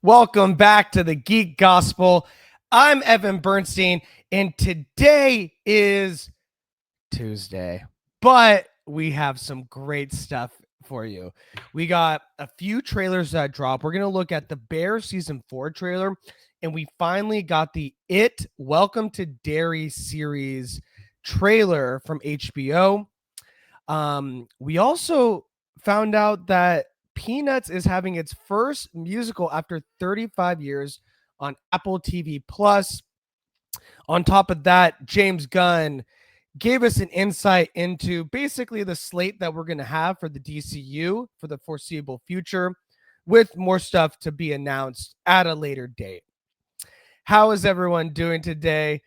Welcome back to the Geek Gospel. I'm Evan Bernstein, and today is Tuesday, but we have some great stuff for you. We got a few trailers that dropped. We're going to look at the Bear Season 4 trailer, and we finally got the Welcome to Derry series trailer from HBO. We also found out that Peanuts is having its first musical after 35 years on Apple TV Plus. On top of that, James Gunn gave us an insight into basically the slate that we're going to have for the DCU for the foreseeable future, with more stuff to be announced at a later date. How is everyone doing today?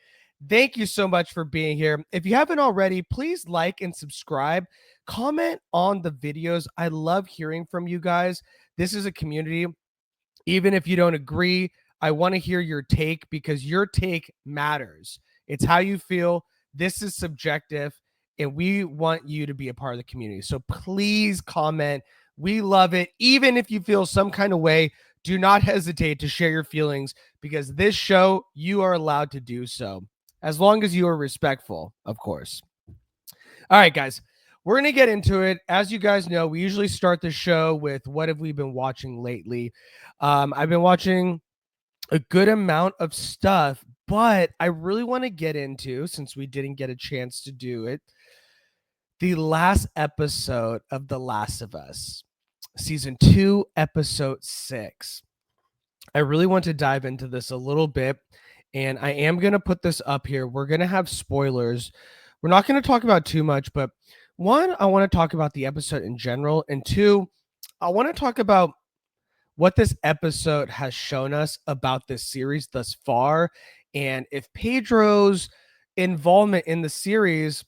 Thank you so much for being here. If you haven't already, please like and subscribe. Comment on the videos. I love hearing from you guys. This is a community. Even if you don't agree, I want to hear your take because your take matters. It's how you feel. This is subjective, and we want you to be a part of the community. So please comment. We love it. Even if you feel some kind of way, do not hesitate to share your feelings because this show, you are allowed to do so, as long as you are respectful, of course. All right, guys, we're going to get into it. As you guys know, we usually start the show with what have we been watching lately. I've been watching a good amount of stuff, but I really want to get into, since we didn't get a chance to do it, the last episode of The Last of Us, Season 2, Episode 6. I really want to dive into this a little bit, and I am going to put this up here. We're going to have spoilers. We're not going to talk about too much, but one, I want to talk about the episode in general, and two, I want to talk about what this episode has shown us about this series thus far, and if Pedro's involvement in the series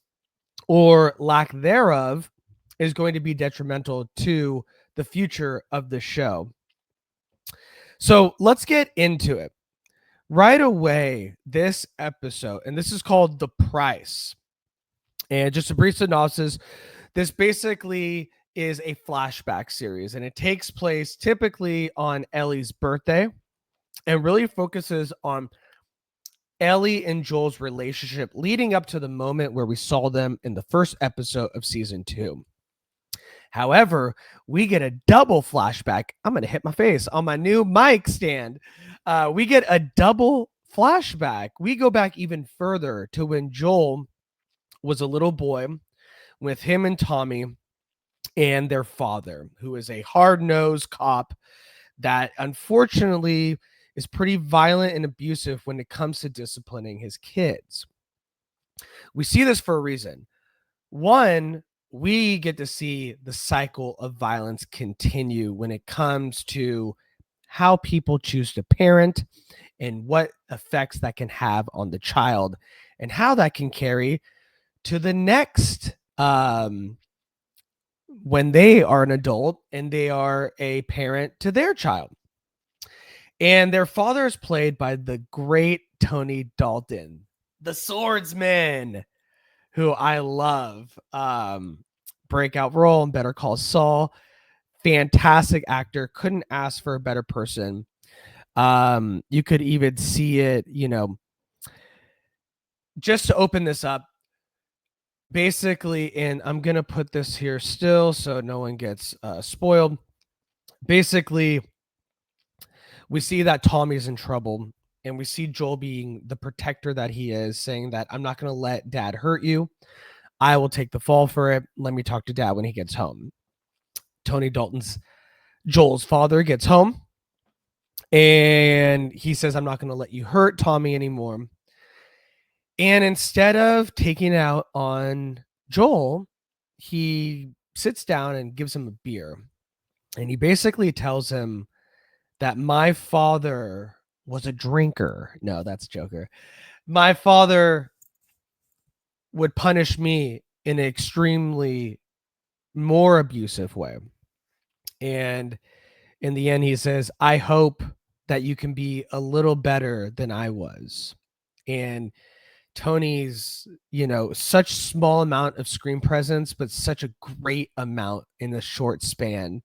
or lack thereof is going to be detrimental to the future of the show. So let's get into it. Right away, this episode, and this is called The Price. And just a brief synopsis, this basically is a flashback series, and it takes place typically on Ellie's birthday and really focuses on Ellie and Joel's relationship leading up to the moment where we saw them in the first episode of Season 2. However, we get a double flashback. I'm going to hit my face on my new mic stand. We get a double flashback. We go back even further to when Joel was a little boy with him and Tommy and their father, who is a hard-nosed cop that unfortunately is pretty violent and abusive when it comes to disciplining his kids. We see this for a reason. One, we get to see the cycle of violence continue when it comes to how people choose to parent and what effects that can have on the child and how that can carry to the next when they are an adult and they are a parent to their child. And their father is played by the great Tony Dalton, the swordsman, who I love. Breakout role in Better Call Saul. Fantastic actor. Couldn't ask for a better person. You could even see it, just to open this up. Basically, and I'm going to put this here still so no one gets spoiled. Basically, we see that Tommy's in trouble, and we see Joel being the protector that he is, saying that I'm not going to let Dad hurt you. I will take the fall for it. Let me talk to Dad when he gets home. Tony Dalton's Joel's father gets home, and he says, I'm not going to let you hurt Tommy anymore. And instead of taking out on Joel, he sits down and gives him a beer. And he basically tells him that my father was a drinker. No, that's Joker. My father would punish me in an extremely more abusive way. And in the end, he says, I hope that you can be a little better than I was. And Tony's, such small amount of screen presence, but such a great amount in a short span.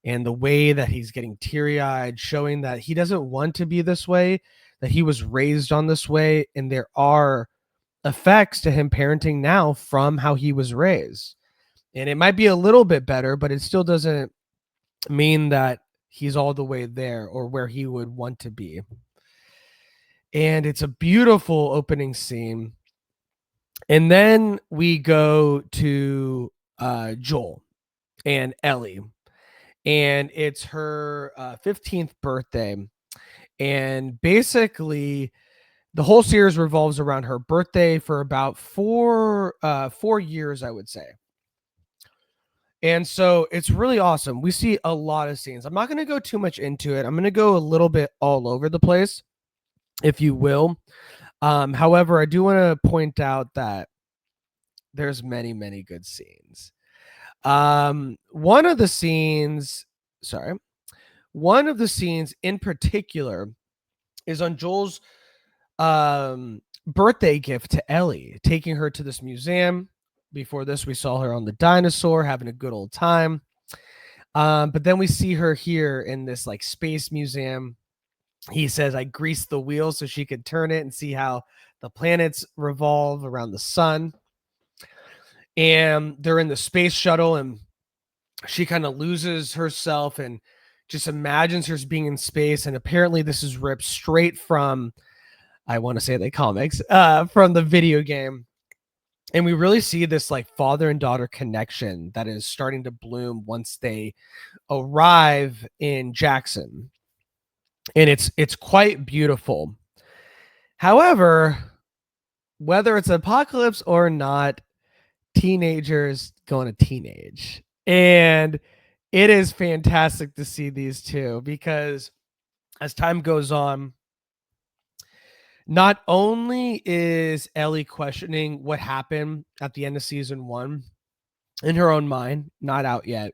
and the way that he's getting teary-eyed, showing that he doesn't want to be this way, that he was raised on this way, and there are effects to him parenting now from how he was raised. And it might be a little bit better, but it still doesn't mean that he's all the way there or where he would want to be. And it's a beautiful opening scene. And then we go to Joel and Ellie, and it's her 15th birthday. And basically, the whole series revolves around her birthday for about 4 years, I would say. And so it's really awesome. We see a lot of scenes. I'm not going to go too much into it. I'm going to go a little bit all over the place, if you will. However, I do want to point out that there's many, many good scenes. One of the scenes in particular is on Joel's birthday gift to Ellie, taking her to this museum. Before this, we saw her on the dinosaur having a good old time. But then we see her here in this like space museum. He says, I greased the wheel so she could turn it and see how the planets revolve around the sun. And they're in the space shuttle, and she kind of loses herself and just imagines her being in space. And apparently this is ripped straight from, I want to say the comics, from the video game. And we really see this like father and daughter connection that is starting to bloom once they arrive in Jackson. And it's quite beautiful. However, whether it's apocalypse or not, teenagers going to teenage. And it is fantastic to see these two, because as time goes on, not only is Ellie questioning what happened at the end of season 1 in her own mind, not out yet,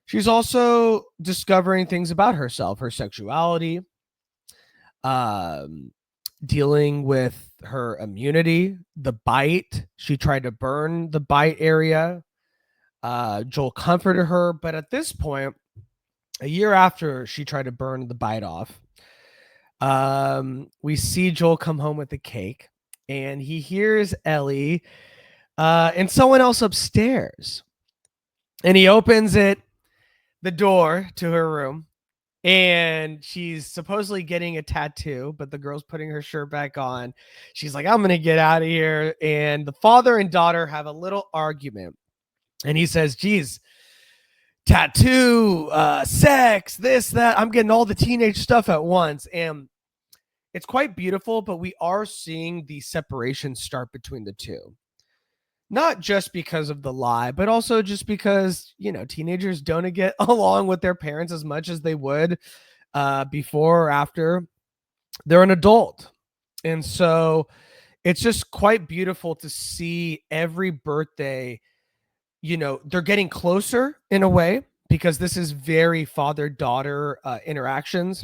she's also discovering things about herself, her sexuality, dealing with her immunity, the bite. She tried to burn the bite area. Joel comforted her, but at this point, a year after she tried to burn the bite off, we see Joel come home with the cake, and he hears Ellie and someone else upstairs. And he opens the door to her room, and she's supposedly getting a tattoo, but the girl's putting her shirt back on. She's like, I'm going to get out of here. And the father and daughter have a little argument. And he says, geez, tattoo, sex, this, that. I'm getting all the teenage stuff at once. And it's quite beautiful, but we are seeing the separation start between the two. Not just because of the lie, but also just because, teenagers don't get along with their parents as much as they would before or after they're an adult. And so it's just quite beautiful to see every birthday, they're getting closer in a way, because this is very father-daughter interactions.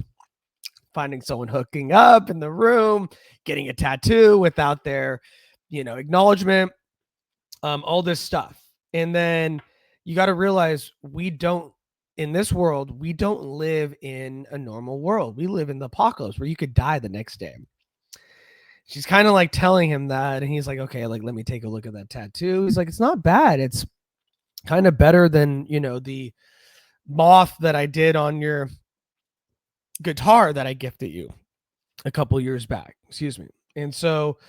Finding someone hooking up in the room, getting a tattoo without their, acknowledgement. All this stuff. And then you got to realize in this world, we don't live in a normal world. We live in the apocalypse where you could die the next day. She's kind of like telling him that, and he's like, okay, like, let me take a look at that tattoo. He's like, it's not bad. It's kind of better than, the moth that I did on your guitar that I gifted you a couple years back. Excuse me. And so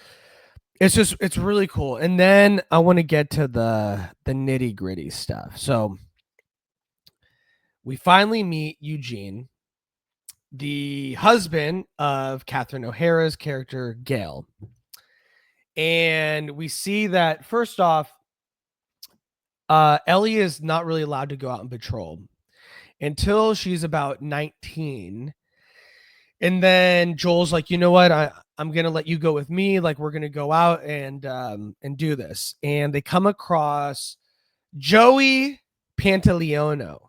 it's really cool. And then I want to get to the nitty gritty stuff. So we finally meet Eugene, the husband of Catherine O'Hara's character, Gail. And we see that, first off, Ellie is not really allowed to go out and patrol until she's about 19. And then Joel's like, you know what? I'm going to let you go with me. Like, we're going to go out and do this. And they come across Joey Pantoliano,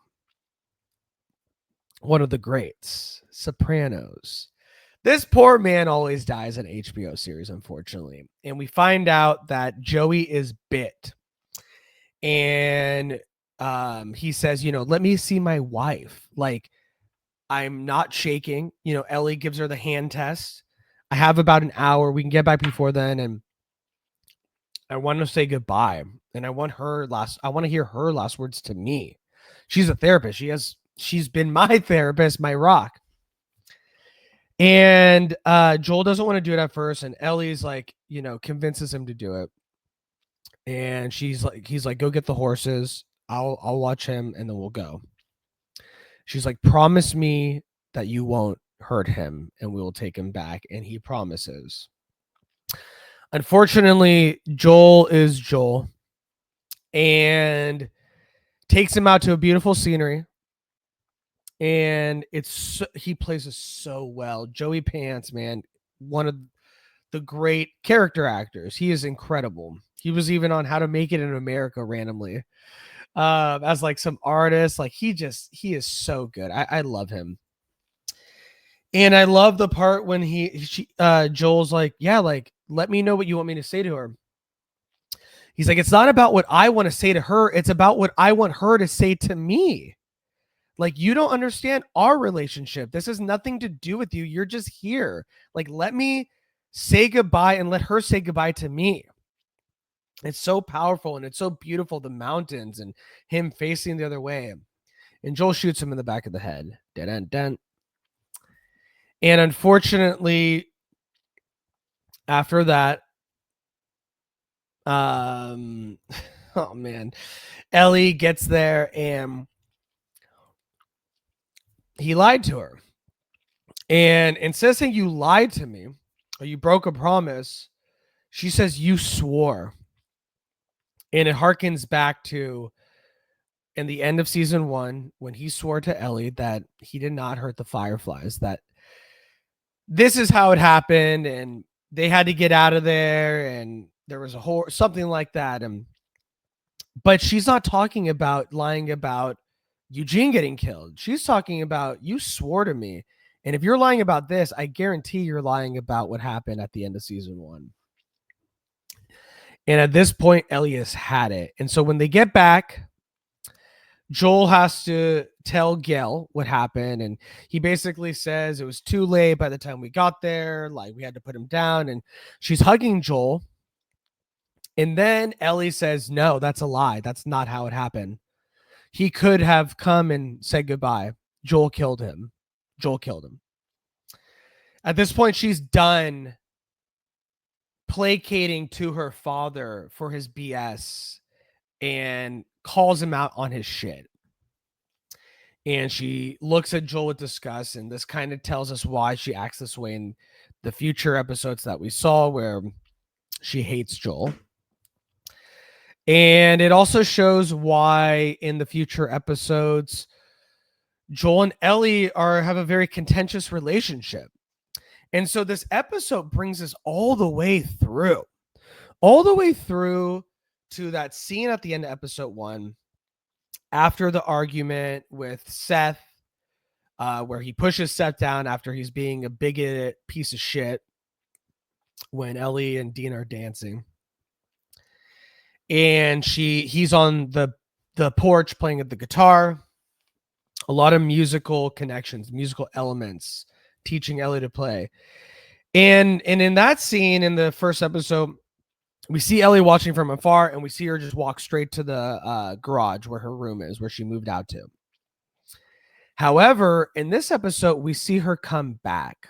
one of the greats, Sopranos. This poor man always dies in HBO series, unfortunately. And we find out that Joey is bit. And he says, let me see my wife. Like, I'm not shaking. Ellie gives her the hand test. I have about an hour. We can get back before then. And I want to say goodbye. And I want to hear her last words to me. She's a therapist. She's been my therapist, my rock. And Joel doesn't want to do it at first. And Ellie's like, convinces him to do it. And he's like, go get the horses. I'll watch him and then we'll go. She's like, promise me that you won't hurt him and we will take him back. And he promises. Unfortunately, Joel is Joel and takes him out to a beautiful scenery. And he plays it so well. Joey Pants, man, one of the great character actors. He is incredible. He was even on How to Make It in America randomly. As like some artist. Like he is so good. I love him. And I love the part when Joel's like, yeah, like, let me know what you want me to say to her. He's like, it's not about what I want to say to her. It's about what I want her to say to me. Like, you don't understand our relationship. This has nothing to do with you. You're just here. Like, let me say goodbye and let her say goodbye to me. It's so powerful and it's so beautiful. The mountains and him facing the other way. And Joel shoots him in the back of the head. Dun-dun-dun. And unfortunately, after that, oh man, Ellie gets there and he lied to her. And instead of saying you lied to me or you broke a promise, she says you swore. And it harkens back to in the end of season 1 when he swore to Ellie that he did not hurt the Fireflies, that this is how it happened and they had to get out of there and there was something like that. But she's not talking about lying about Eugene getting killed. She's talking about you swore to me. And if you're lying about this, I guarantee you're lying about what happened at the end of season 1. And at this point, Ellie has had it. And so when they get back, Joel has to tell Gail what happened. And he basically says it was too late by the time we got there. Like, we had to put him down. And she's hugging Joel. And then Ellie says, no, that's a lie. That's not how it happened. He could have come and said goodbye. Joel killed him. At this point, she's done placating to her father for his BS and calls him out on his shit. And she looks at Joel with disgust, and this kind of tells us why she acts this way in the future episodes that we saw where she hates Joel. And it also shows why in the future episodes Joel and Ellie have a very contentious relationship. And so this episode brings us all the way through to that scene at the end of episode 1 after the argument with Seth, where he pushes Seth down after he's being a bigoted piece of shit when Ellie and Dean are dancing. And he's on the porch playing the guitar. A lot of musical connections, musical elements, teaching Ellie to play. And in that scene in the first episode, we see Ellie watching from afar, and we see her just walk straight to the garage where her room is, where she moved out to. However, in this episode, we see her come back.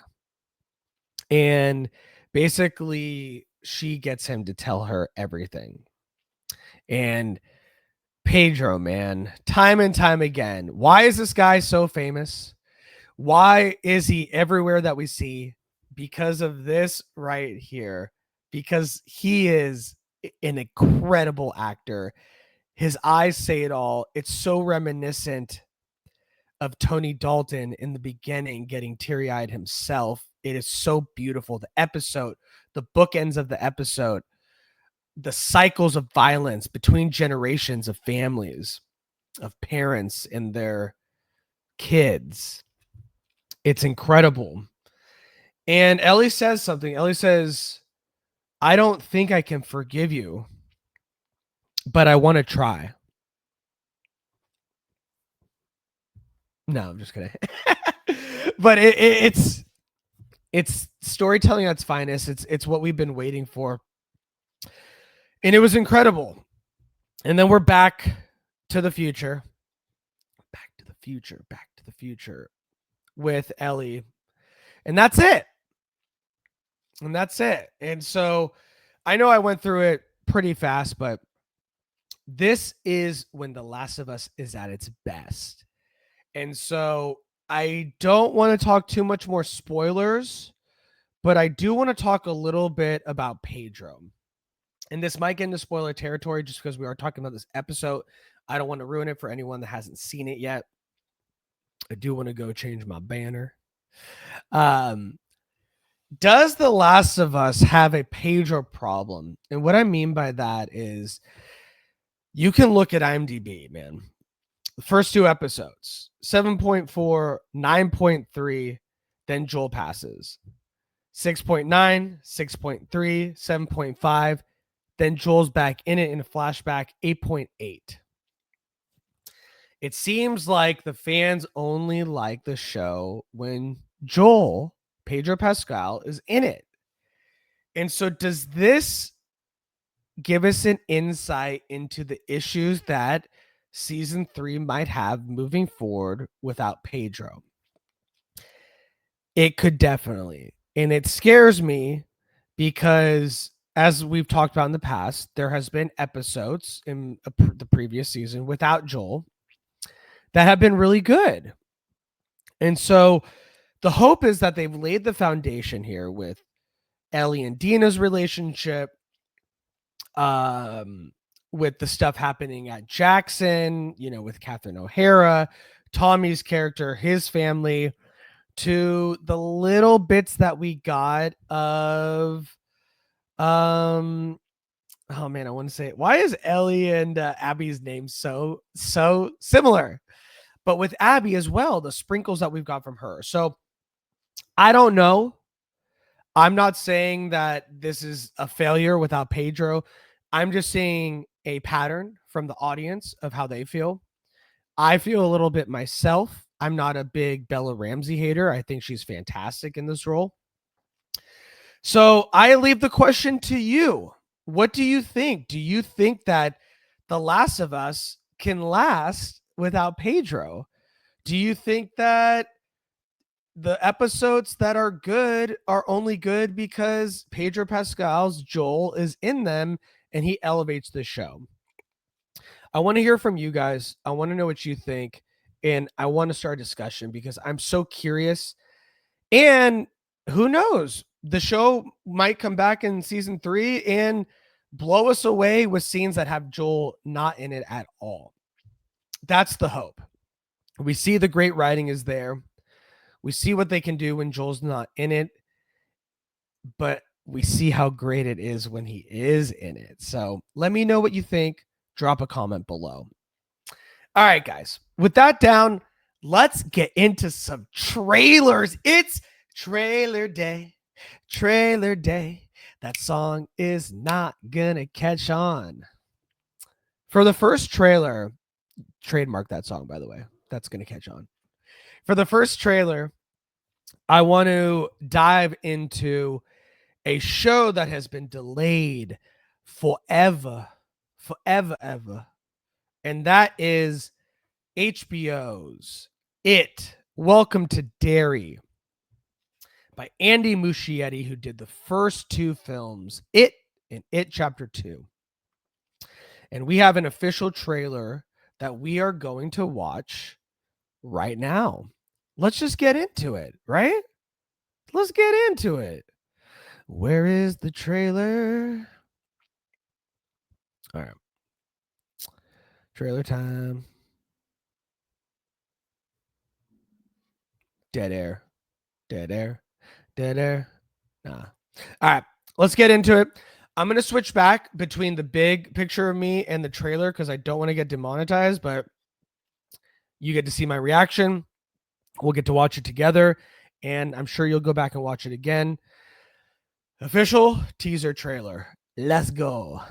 And basically, she gets him to tell her everything. And Pedro, man, time and time again, why is this guy so famous? Why is he everywhere that we see? Because of this right here. Because he is an incredible actor. His eyes say it all. It's so reminiscent of Tony Dalton in the beginning getting teary-eyed himself. It is so beautiful. The episode, the bookends of the episode, the cycles of violence between generations of families, of parents and their kids. It's incredible. And Ellie says something. Ellie says, I don't think I can forgive you, but I want to try. No, I'm just kidding. But it's storytelling at its finest. It's what we've been waiting for, and it was incredible. And then we're back to the future, back to the future, back to the future with Ellie, and that's it. And that's it. And so I know I went through it pretty fast, but this is when The Last of Us is at its best. And so I don't want to talk too much more spoilers, but I do want to talk a little bit about Pedro. And this might get into spoiler territory just because we are talking about this episode. I don't want to ruin it for anyone that hasn't seen it yet. I do want to go change my banner. Does The Last of Us have a Pedro problem? And what I mean by that is you can look at IMDb, man. The first two episodes, 7.4, 9.3, then Joel passes. 6.9, 6.3, 7.5, then Joel's back in it in a flashback, 8.8. It seems like the fans only like the show when Joel, Pedro Pascal, is in it. And so does this give us an insight into the issues that season 3 might have moving forward without Pedro? It could definitely. And it scares me because, as we've talked about in the past, there has been episodes in the previous season without Joel that have been really good. And so the hope is that they've laid the foundation here with Ellie and Dina's relationship, with the stuff happening at Jackson, with Catherine O'Hara, Tommy's character, his family, to the little bits that we got of, oh man, I want to say it. Why is Ellie and Abby's name so similar? But with Abby as well, the sprinkles that we've got from her. So I don't know. I'm not saying that this is a failure without Pedro. I'm just seeing a pattern from the audience of how they feel. I feel a little bit myself. I'm not a big Bella Ramsey hater. I think she's fantastic in this role. So I leave the question to you. What do you think? Do you think that The Last of Us can last without Pedro? Do you think that the episodes that are good are only good because Pedro Pascal's Joel is in them and he elevates the show? I want to hear from you guys. I want to know what you think. And I want to start a discussion because I'm so curious. And who knows? The show might come back in season 3 and blow us away with scenes that have Joel not in it at all. That's the hope. We see the great writing is there. We see what they can do when Joel's not in it, but we see how great it is when he is in it. So let me know what you think. Drop a comment below. All right, guys. With that down, let's get into some trailers. It's trailer day. Trailer day. That song is not gonna catch on. For the first trailer, trademark that song, by the way. That's gonna catch on. For the first trailer, I want to dive into a show that has been delayed forever, ever. And that is HBO's It. Welcome to Derry by Andy Muschietti, who did the first 2 films, It and It Chapter 2. And we have an official trailer that we are going to watch right now. Let's just get into it, right? Let's get into it. Where is the trailer? All right. Trailer time. Dead air. Dead air. Dead air. Nah. All right. Let's get into it. I'm going to switch back between the big picture of me and the trailer because I don't want to get demonetized, but you get to see my reaction. We'll get to watch it together, and I'm sure you'll go back and watch it again. Official teaser trailer. Let's go.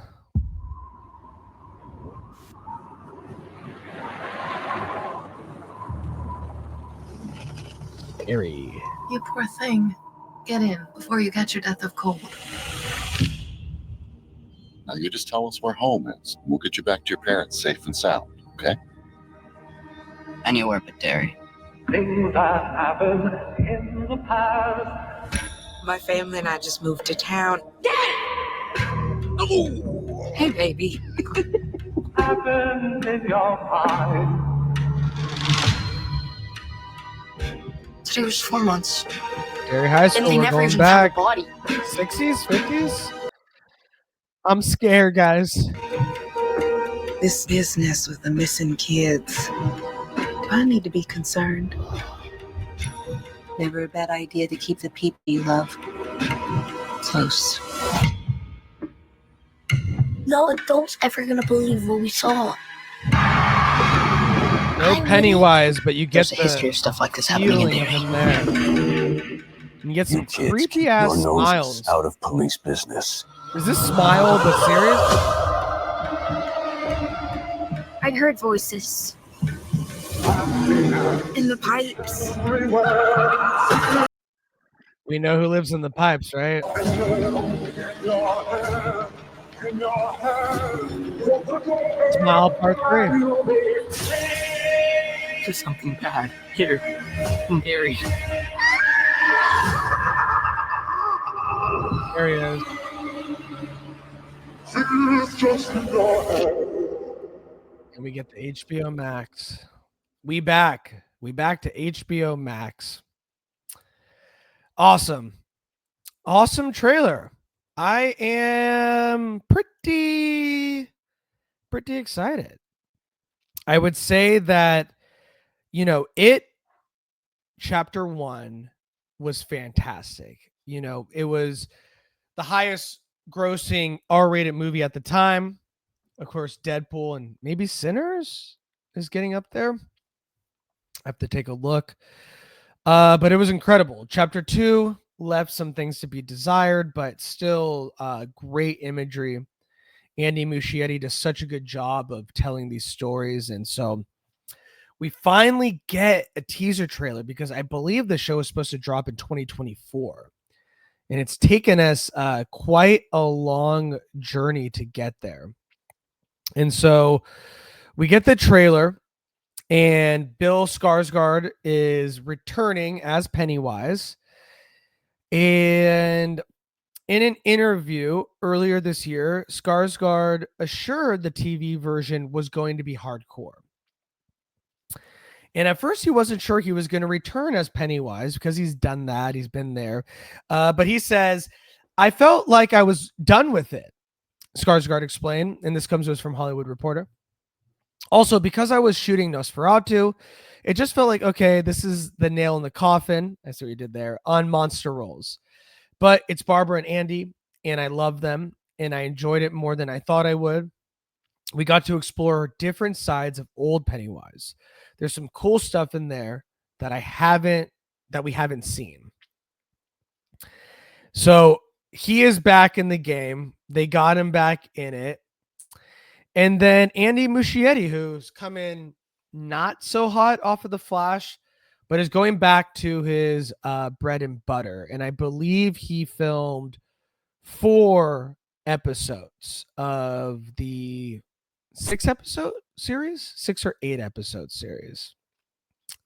Harry. You poor thing. Get in before you catch your death of cold. Now you just tell us where home is. We'll get you back to your parents safe and sound, okay? Anywhere but Derry. Things that happen in the past. My family and I just moved to town. Oh! Hey, baby. Happens in your mind. Today was 4 months. Derry High And School, they we're never going even back. found a body. 60s, 50s? I'm scared, guys. This business with the missing kids. Do I need to be concerned? Never a bad idea to keep the people you love close. No adult's ever gonna believe what we saw. No Pennywise, but you get There's a history the of stuff like this happening in feeling of Derry. him there. You get some You kids creepy keep ass your noses smiles. out of police business. Is this Smile the series? I heard voices. In the pipes. We know who lives in the pipes, right? Smile Part 3. There's something bad here. Mary. There he is. And we get the HBO Max. We back to HBO Max. Awesome trailer. I am pretty excited. I would say that, it chapter 1 was fantastic. It was the highest grossing R-rated movie at the time. Of course, Deadpool and maybe Sinners is getting up there. I have to take a look. But it was incredible. Chapter 2 left some things to be desired, but still great imagery. Andy Muschietti does such a good job of telling these stories. And so we finally get a teaser trailer because I believe the show is supposed to drop in 2024. And it's taken us quite a long journey to get there. And so we get the trailer, and Bill Skarsgård is returning as Pennywise. And in an interview earlier this year, Skarsgård assured the TV version was going to be hardcore. And at first, he wasn't sure he was going to return as Pennywise because he's done that. He's been there. But he says, I felt like I was done with it, Skarsgård explained. And this comes to us from Hollywood Reporter. Also, because I was shooting Nosferatu, it just felt like, okay, this is the nail in the coffin. I see what you did there on monster roles. But it's Barbara and Andy, and I love them, and I enjoyed it more than I thought I would. We got to explore different sides of old Pennywise. There's some cool stuff in there that we haven't seen. So he is back in the game. They got him back in it. And then Andy Muschietti, who's come in not so hot off of The Flash, but is going back to his bread and butter. And I believe he filmed 4 episodes of the 6-episode series, 6 or 8 episode series.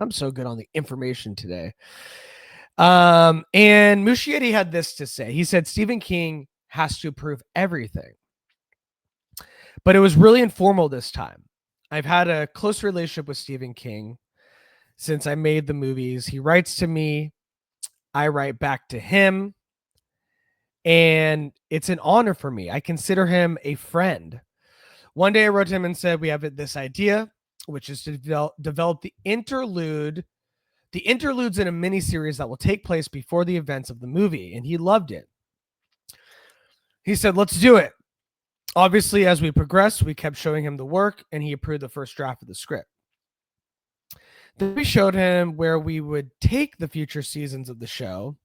I'm so good on the information today. And Muschietti had this to say. He said, Stephen King has to prove everything. But it was really informal this time. I've had a close relationship with Stephen King since I made the movies. He writes to me. I write back to him. And it's an honor for me. I consider him a friend. One day I wrote to him and said, we have this idea, which is to develop the interludes in a miniseries that will take place before the events of the movie. And he loved it. He said, let's do it. Obviously, as we progressed, we kept showing him the work, and he approved the first draft of the script. Then we showed him where we would take the future seasons of the show,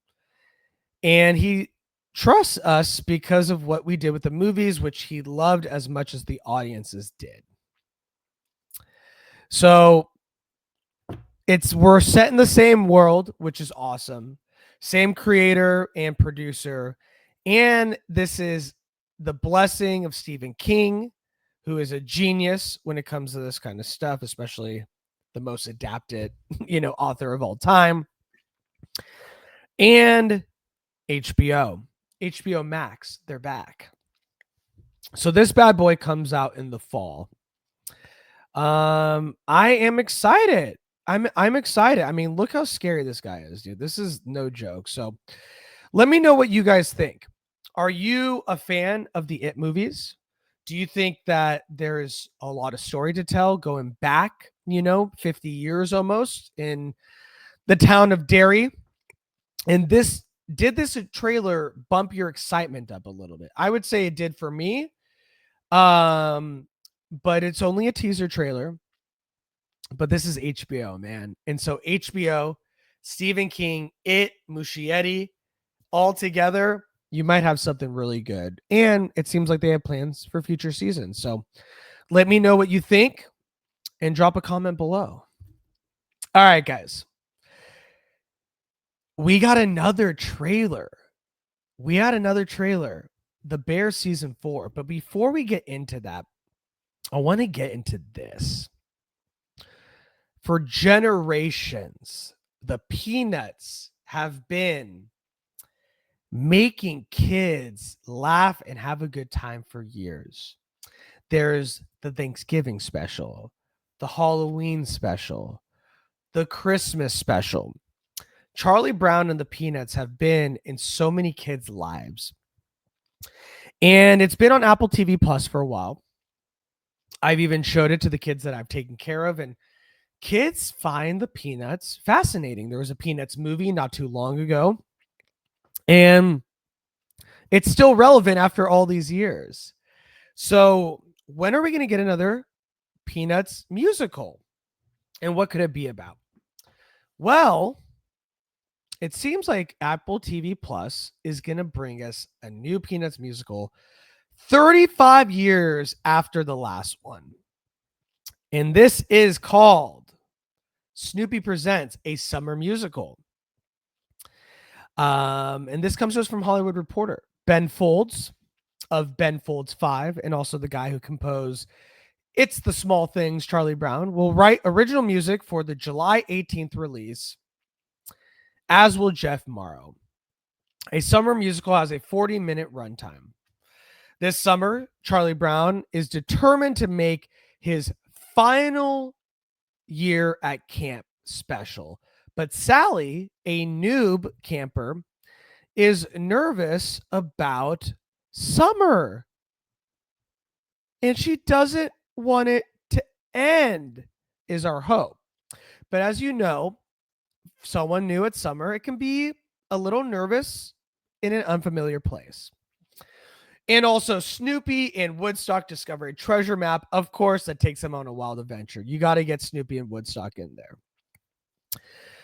and he trusts us because of what we did with the movies, which he loved as much as the audiences did. So we're set in the same world, which is awesome. Same creator and producer. And this is the blessing of Stephen King, who is a genius when it comes to this kind of stuff, especially the most adapted, author of all time. And HBO Max, they're back. So this bad boy comes out in the fall. I am excited. I'm excited. I mean, look how scary this guy is, dude. This is no joke. So let me know what you guys think. Are you a fan of the It movies? Do you think that there is a lot of story to tell going back, 50 years almost in the town of Derry? And did this trailer bump your excitement up a little bit? I would say it did for me. But it's only a teaser trailer. But this is HBO, man. And so HBO, Stephen King, It, Muschietti, all together, you might have something really good. And it seems like they have plans for future seasons. So let me know what you think and drop a comment below. All right, guys. We got another trailer. The Bear season 4. But before we get into that, I want to get into this. For generations, the Peanuts have been making kids laugh and have a good time for years. There's the Thanksgiving special, the Halloween special, the Christmas special. Charlie Brown and the Peanuts have been in so many kids' lives. And it's been on Apple TV Plus for a while. I've even showed it to the kids that I've taken care of, and kids find the Peanuts fascinating. There was a Peanuts movie not too long ago, and it's still relevant after all these years. So when are we going to get another Peanuts musical? And what could it be about? Well, it seems like Apple TV Plus is going to bring us a new Peanuts musical 35 years after the last one. And this is called Snoopy Presents a Summer Musical. And this comes to us from Hollywood Reporter. Ben Folds of Ben Folds 5, and also the guy who composed It's the Small Things, Charlie Brown, will write original music for the July 18th release, as will Jeff Morrow. A summer musical has a 40-minute runtime. This summer, Charlie Brown is determined to make his final year at camp special. But Sally, a noob camper, is nervous about summer. And she doesn't want it to end, is our hope. But as you know, someone new at summer, it can be a little nervous in an unfamiliar place. And also Snoopy and Woodstock discover a treasure map. Of course, that takes them on a wild adventure. You got to get Snoopy and Woodstock in there.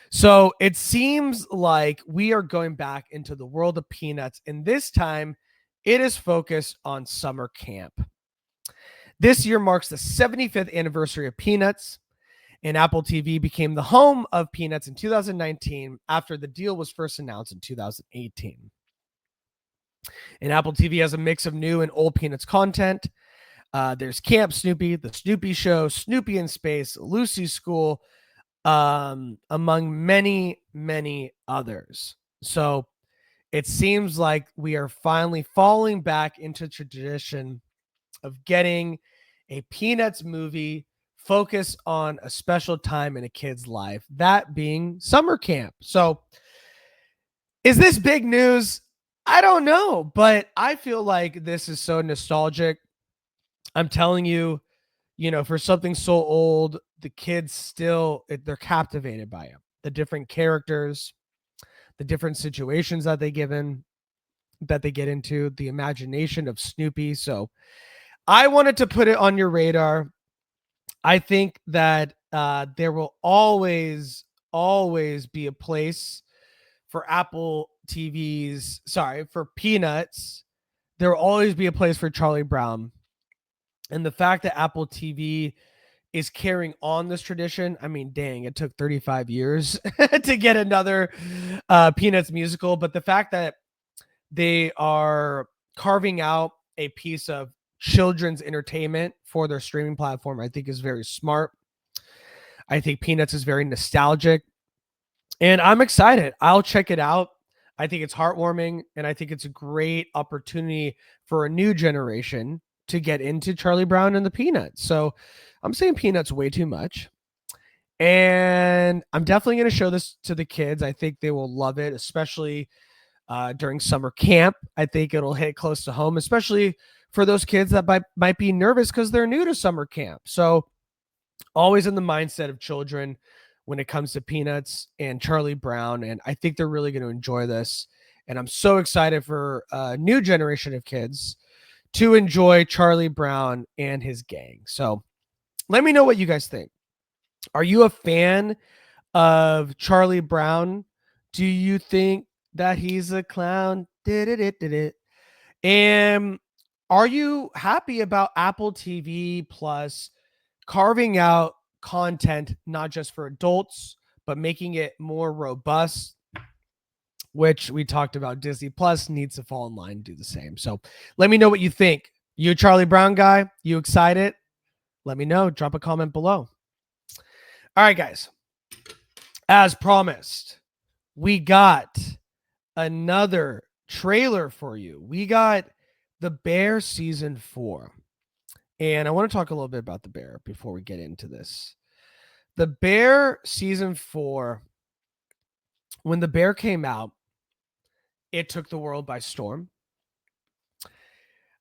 So it seems like we are going back into the world of Peanuts. And this time it is focused on summer camp. This year marks the 75th anniversary of Peanuts. And Apple TV became the home of Peanuts in 2019 after the deal was first announced in 2018. And Apple TV has a mix of new and old Peanuts content. There's Camp Snoopy, The Snoopy Show, Snoopy in Space, Lucy's School, among many, many others. So it seems like we are finally falling back into tradition of getting a Peanuts movie focused on a special time in a kid's life, that being summer camp. So is this big news? I don't know, but I feel like this is so nostalgic. I'm telling you, for something so old, the kids still, they're captivated by it. The different characters, the different situations that they get into, the imagination of Snoopy. So I wanted to put it on your radar. I think that there will always be a place for for Peanuts. There will always be a place for Charlie Brown. And the fact that Apple TV is carrying on this tradition. I mean, dang, it took 35 years to get another Peanuts musical, but the fact that they are carving out a piece of children's entertainment for their streaming platform, I think is very smart. I think Peanuts is very nostalgic, and I'm excited. I'll check it out. I think it's heartwarming, and I think it's a great opportunity for a new generation to get into Charlie Brown and the Peanuts. So I'm saying Peanuts way too much. And I'm definitely going to show this to the kids. I think they will love it, especially during summer camp. I think it'll hit close to home, especially for those kids that might be nervous because they're new to summer camp. So always in the mindset of children when it comes to Peanuts and Charlie Brown. And I think they're really going to enjoy this. And I'm so excited for a new generation of kids to enjoy Charlie Brown and his gang. So let me know what you guys think. Are you a fan of Charlie Brown? Do you think that he's a clown? And are you happy about Apple TV Plus carving out content, not just for adults, but making it more robust, which we talked about Disney Plus needs to fall in line and do the same. So let me know what you think. You a Charlie Brown guy? You excited? Let me know. Drop a comment below. All right, guys. As promised, we got another trailer for you. We got The Bear Season 4. And I want to talk a little bit about The Bear before we get into this. The Bear Season 4, when The Bear came out, it took the world by storm.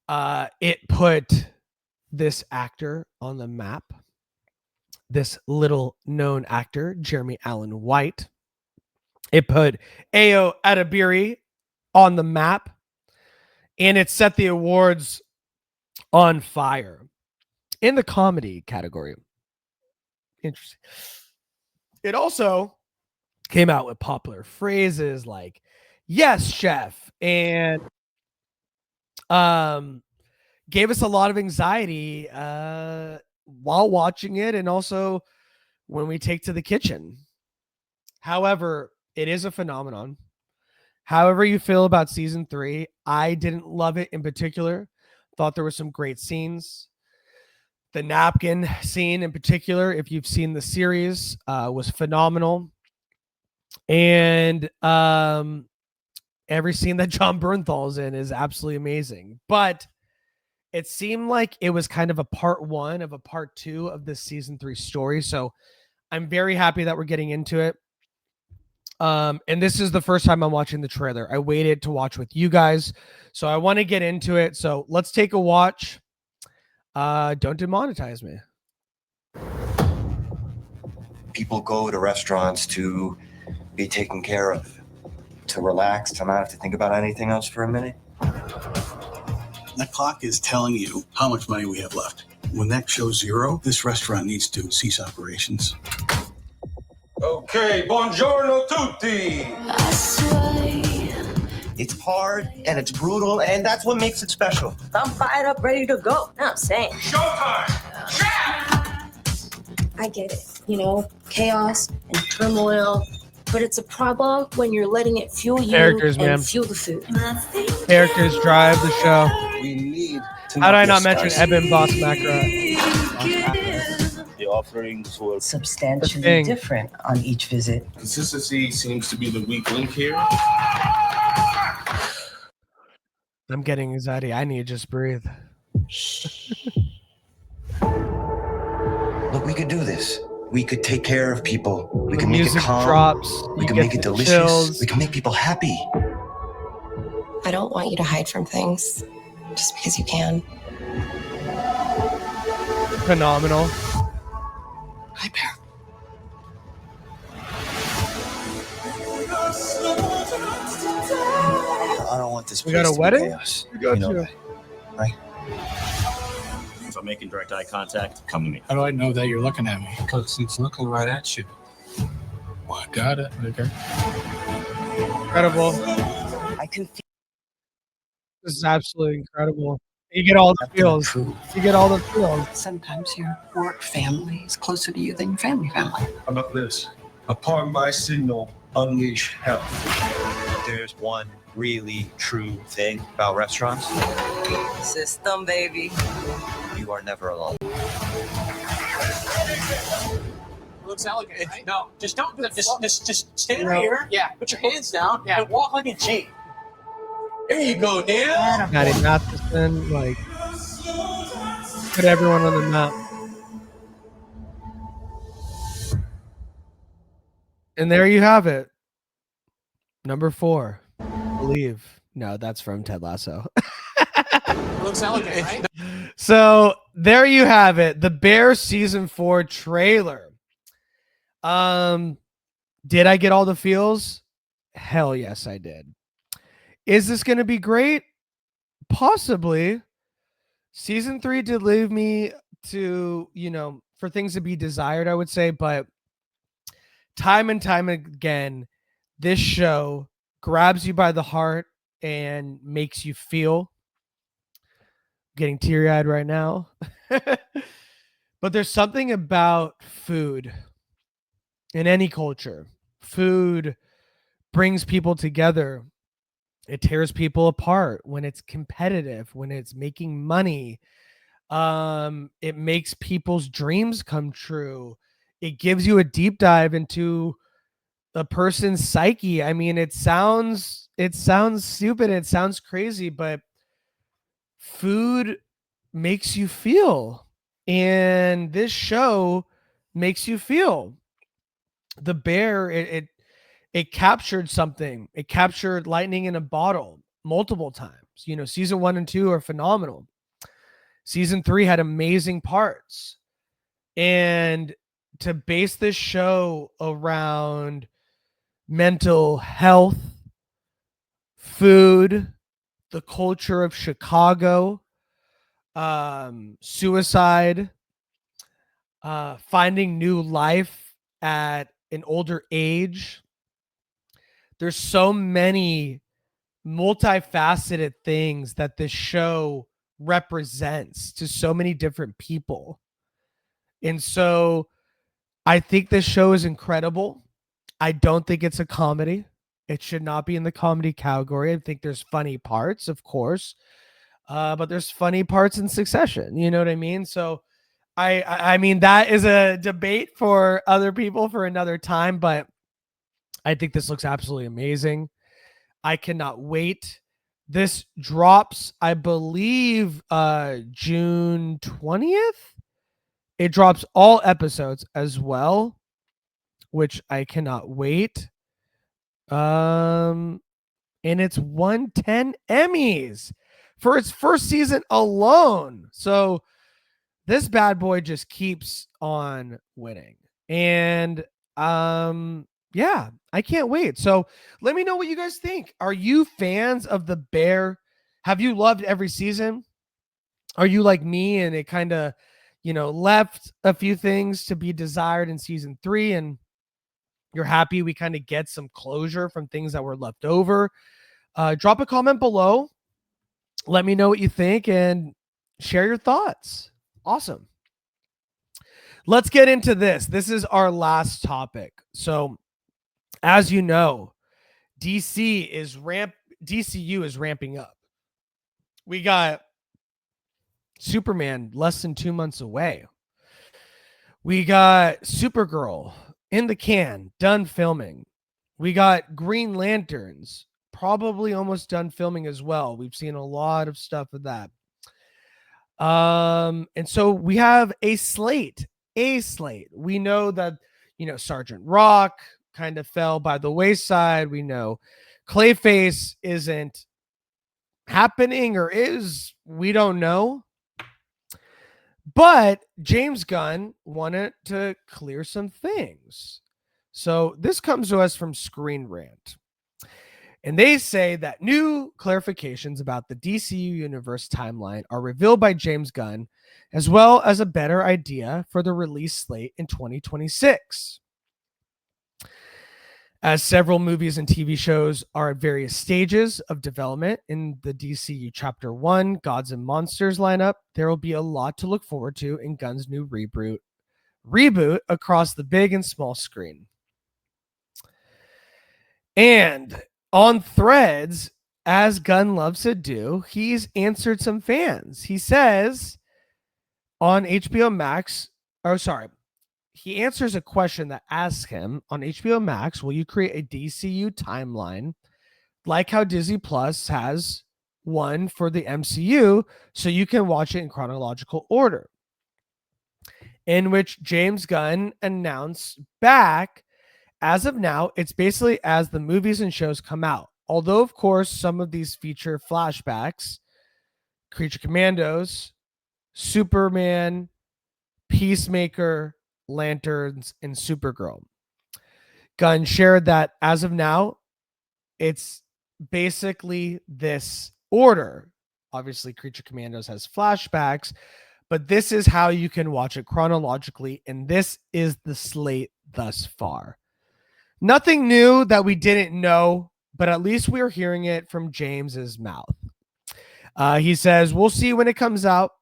It put this actor on the map, this little known actor, Jeremy Allen White. It put Ayo Edebiri on the map, and it set the awards on fire in the comedy category. Interesting. It also came out with popular phrases like "Yes, chef," and gave us a lot of anxiety while watching it, and also when we take to the kitchen. However, it is a phenomenon. However you feel about season 3, I didn't love it in particular. Thought there were some great scenes. The napkin scene in particular, if you've seen the series, was phenomenal. And every scene that John Bernthal's in is absolutely amazing. But it seemed like it was kind of a part 1 of a part 2 of this season 3 story. So I'm very happy that we're getting into it. And this is the first time I'm watching the trailer. I waited to watch with you guys, so I want to get into it. So let's take a watch. Don't demonetize me. People go to restaurants to be taken care of, to relax, to not have to think about anything else for a minute. That clock is telling you how much money we have left. When that shows 0, this restaurant needs to cease operations. Okay, buongiorno tutti. It's hard and it's brutal, and that's what makes it special. I'm fired up, ready to go. I'm saying. Showtime! I get it, chaos and turmoil, but it's a problem when you're letting it fuel you Characters, and man. fuel the food. Characters drive the show. We need to How did I not mention Eben Boss Macra? The offerings were Substantially different on each visit. Consistency seems to be the weak link here. I'm getting anxiety. I need to just breathe. Look, we could do this. We could take care of people. We The can make it music calm. drops. We You can get make it the delicious. chills. We can make people happy. I don't want you to hide from things just because you can. Phenomenal. Hi, Bear. I don't want this We place got a to be wedding? chaos. We got You know you. that, right? If I'm making direct eye contact, come to me. How do I know that you're looking at me? Because he's looking right at you. Well, I got it. Okay. Incredible. I can feel This is absolutely incredible. You get all the feels. You get all the feels. Sometimes your work family is closer to you than your family. How about this? Upon my signal, unleash hell. There's one really true thing about restaurants. System, baby. You are never alone. Looks elegant, right? No, just don't. Just stand right here. Yeah, put your hands down and walk like a G. There you go, Neil. Maddie Matheson, like, put everyone on the map. And there you have it. Number 4, Believe. No, that's from Ted Lasso. Looks elegant, right? So there you have it. The Bear season 4 trailer. Did I get all the feels? Hell yes, I did. Is this going to be great? Possibly. Season 3 did leave me to, for things to be desired, I would say, but time and time again, this show grabs you by the heart and makes you feel. Getting teary-eyed right now. But there's something about food in any culture. Food brings people together. It tears people apart when it's competitive, when it's making money. It makes people's dreams come true. It gives you a deep dive into a person's psyche. I mean, it sounds stupid. It sounds crazy, but food makes you feel. And this show makes you feel. The Bear, it captured something. It captured lightning in a bottle multiple times. Season 1 and 2 are phenomenal. Season 3 had amazing parts. And to base this show around mental health, food, the culture of Chicago, suicide, finding new life at an older age. There's so many multifaceted things that this show represents to so many different people. And so I think this show is incredible. I don't think it's a comedy. It should not be in the comedy category. I think there's funny parts, of course. But there's funny parts in Succession. You know what I mean? So I mean, that is a debate for other people for another time, but I think this looks absolutely amazing. I cannot wait. This drops, I believe, June 20th. It drops all episodes as well, which I cannot wait. And it's won 10 Emmys for its first season alone. So this bad boy just keeps on winning. And yeah, I can't wait. So let me know what you guys think. Are you fans of The Bear? Have you loved every season? Are you like me and it kind of, left a few things to be desired in season 3 and you're happy we kind of get some closure from things that were left over? Drop a comment below. Let me know what you think and share your thoughts. Awesome. Let's get into this. This is our last topic. So, as you know, DCU is ramping up. We got Superman less than 2 months away. We got Supergirl in the can, done filming. We got Green Lanterns probably almost done filming as well. We've seen a lot of stuff with that. And so we have a slate. We know that, Sergeant Rock kind of fell by the wayside. We know Clayface isn't happening or is, we don't know. But James Gunn wanted to clear some things. So this comes to us from Screen Rant. And they say that new clarifications about the DCU universe timeline are revealed by James Gunn, as well as a better idea for the release slate in 2026. as several movies and TV shows are at various stages of development in the DCU Chapter 1 Gods and Monsters lineup, there will be a lot to look forward to in Gunn's new reboot across the big and small screen. And on Threads, as Gunn loves to do, he's answered some fans. He says on HBO Max, he answers a question that asks him on HBO Max, will you create a DCU timeline like how Disney Plus has one for the MCU so you can watch it in chronological order? In which James Gunn announced back, as of now, it's basically as the movies and shows come out. Although, of course, some of these feature flashbacks, Creature Commandos, Superman, Peacemaker, Lanterns, and Supergirl. Gunn shared that as of now, it's basically this order. Obviously, Creature Commandos has flashbacks, but this is how you can watch it chronologically, and this is the slate thus far. Nothing new that we didn't know, but at least we're hearing it from James's mouth. He says, we'll see when it comes out.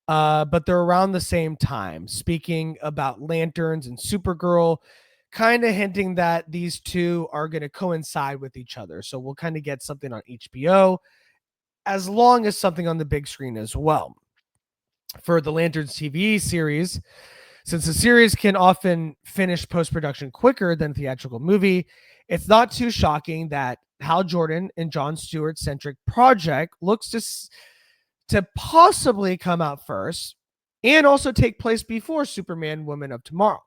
But they're around the same time, speaking about Lanterns and Supergirl, kind of hinting that these two are going to coincide with each other. So we'll kind of get something on HBO as long as something on the big screen as well. For the Lanterns TV series, since the series can often finish post-production quicker than theatrical movie, it's not too shocking that Hal Jordan and Jon Stewart-centric project looks to possibly come out first and also take place before Superman Woman of Tomorrow.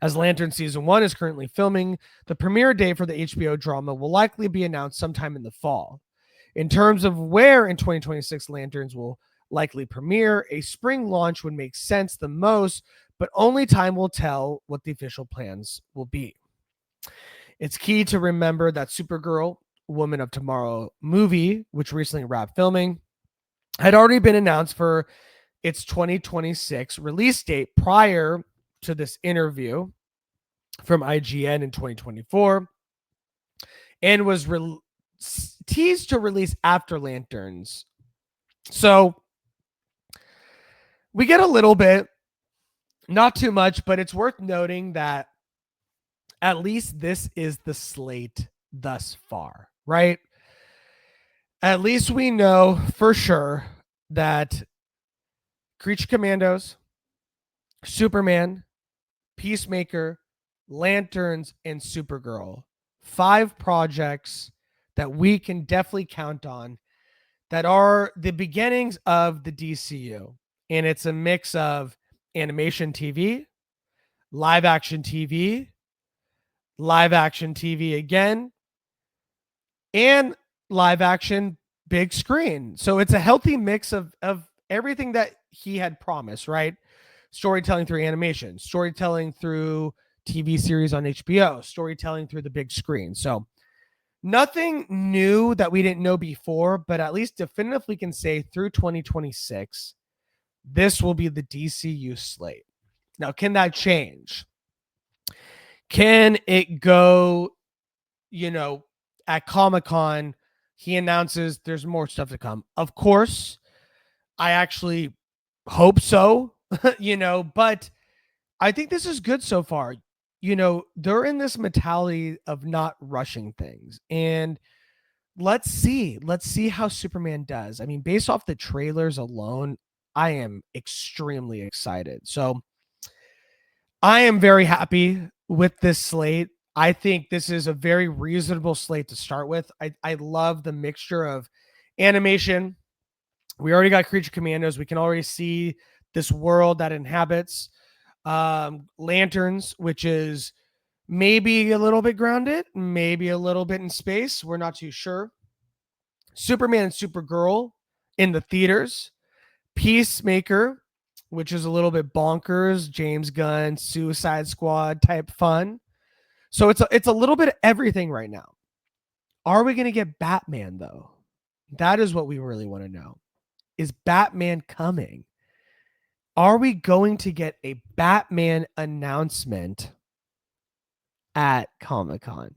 As Lantern Season 1 is currently filming, the premiere date for the HBO drama will likely be announced sometime in the fall. In terms of where in 2026 Lanterns will likely premiere, a spring launch would make sense the most, but only time will tell what the official plans will be. It's key to remember that Supergirl Woman of Tomorrow movie, which recently wrapped filming, had already been announced for its 2026 release date prior to this interview from IGN in 2024, and was teased to release after Lanterns. So we get a little bit, not too much, but it's worth noting that at least this is the slate thus far, right? At least we know for sure that Creature Commandos, Superman, Peacemaker, Lanterns, and Supergirl, 5 projects that we can definitely count on that are the beginnings of the DCU. And it's a mix of animation TV, live action TV again, and live action big screen. So it's a healthy mix of everything that he had promised, right? Storytelling through animation, storytelling through TV series on HBO, storytelling through the big screen. So nothing new that we didn't know before, but at least definitively can say through 2026, this will be the DCU slate. Now, can that change? Can it go, at Comic-Con, he announces there's more stuff to come. Of course, I actually hope so, but I think this is good so far. They're in this mentality of not rushing things. And let's see how Superman does. I mean, based off the trailers alone, I am extremely excited. So I am very happy with this slate. I think this is a very reasonable slate to start with. I love the mixture of animation. We already got Creature Commandos. We can already see this world that inhabits Lanterns, which is maybe a little bit grounded, maybe a little bit in space. We're not too sure. Superman and Supergirl in the theaters. Peacemaker, which is a little bit bonkers, James Gunn, Suicide Squad type fun. So it's a little bit of everything right now. Are we going to get Batman, though? That is what we really want to know. Is Batman coming? Are we going to get a Batman announcement at Comic-Con.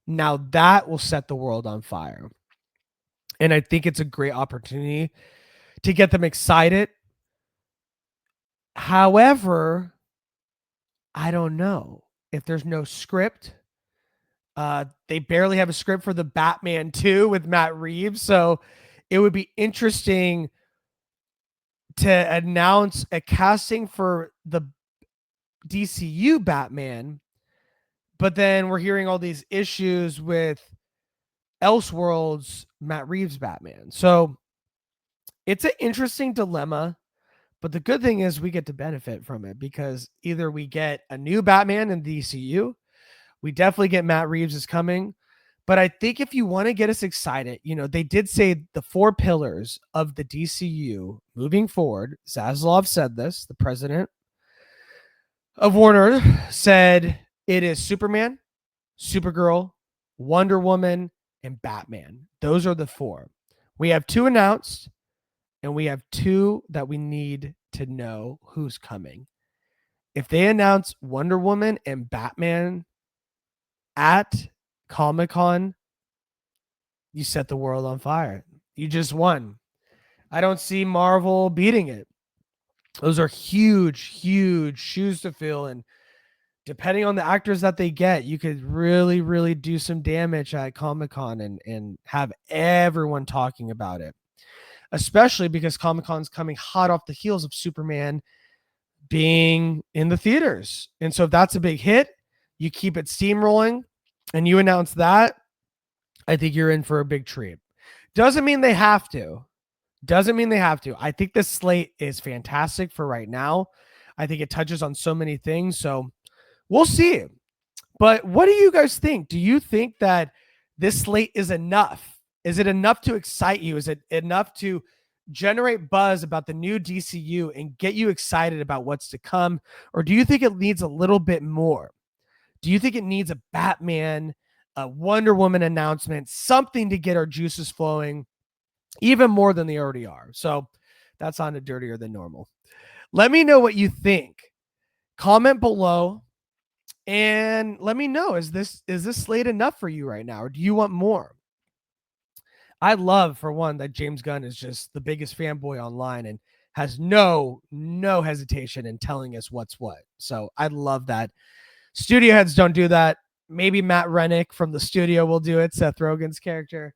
Now that will set the world on fire. And I think it's a great opportunity to get them excited. However, I don't know if there's no script. They barely have a script for the Batman 2 with Matt Reeves. So it would be interesting to announce a casting for the DCU Batman, but then we're hearing all these issues with Elseworlds Matt Reeves Batman. So it's an interesting dilemma, but the good thing is we get to benefit from it because either we get a new Batman in DCU, we definitely get Matt Reeves is coming. But I think if you want to get us excited, they did say the 4 pillars of the DCU moving forward. Zaslav said this, the president of Warner said it is Superman, Supergirl, Wonder Woman, and Batman. Those are the 4. We have 2 announced, and we have 2 that we need to know who's coming. If they announce Wonder Woman and Batman at Comic-Con, you set the world on fire. You just won. I don't see Marvel beating it. Those are huge, huge shoes to fill. And depending on the actors that they get, you could really, really do some damage at Comic-Con and have everyone talking about it. Especially because Comic-Con's coming hot off the heels of Superman being in the theaters. And so if that's a big hit, you keep it steamrolling and you announce that, I think you're in for a big treat. Doesn't mean they have to. I think this slate is fantastic for right now. I think it touches on so many things. So we'll see. But what do you guys think? Do you think that this slate is enough? Is it enough to excite you? Is it enough to generate buzz about the new DCU and get you excited about what's to come? Or do you think it needs a little bit more? Do you think it needs a Batman, a Wonder Woman announcement, something to get our juices flowing even more than they already are? So that sounded dirtier than normal. Let me know what you think. Comment below and let me know, is this slate enough for you right now, or do you want more? I love, for one, that James Gunn is just the biggest fanboy online and has no hesitation in telling us what's what. So I love that. Studio heads don't do that. Maybe Matt Rennick from the studio will do it, Seth Rogen's character.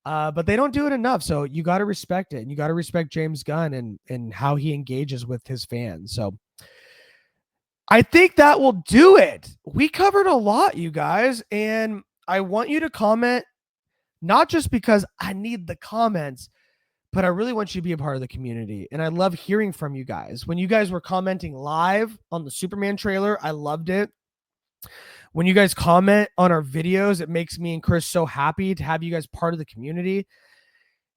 But they don't do it enough. So you got to respect it. And you got to respect James Gunn and how he engages with his fans. So I think that will do it. We covered a lot, you guys. And I want you to comment, not just because I need the comments, but I really want you to be a part of the community. And I love hearing from you guys. When you guys were commenting live on the Superman trailer, I loved it. When you guys comment on our videos, it makes me and Chris so happy to have you guys part of the community.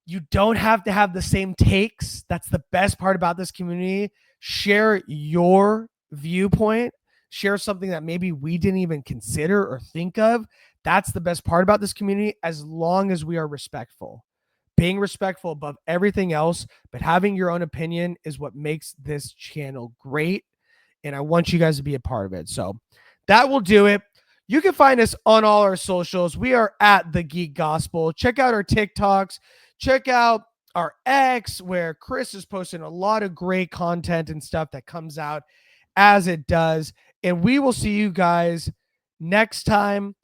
You don't have to have the same takes. That's the best part about this community. Share your viewpoint. Share something that maybe we didn't even consider or think of. That's the best part about this community, as long as we are respectful. Being respectful above everything else, but having your own opinion is what makes this channel great. And I want you guys to be a part of it. So that will do it. You can find us on all our socials. We are at The Geek Gospel. Check out our TikToks. Check out our X, where Chris is posting a lot of great content and stuff that comes out as it does. And we will see you guys next time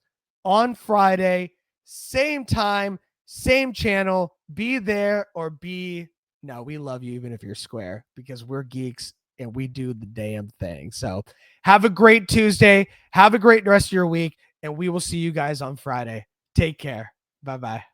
on Friday. Same time, same channel. Be there or be... No, we love you even if you're square, because we're geeks and we do the damn thing. So have a great Tuesday. Have a great rest of your week. And we will see you guys on Friday. Take care. Bye-bye.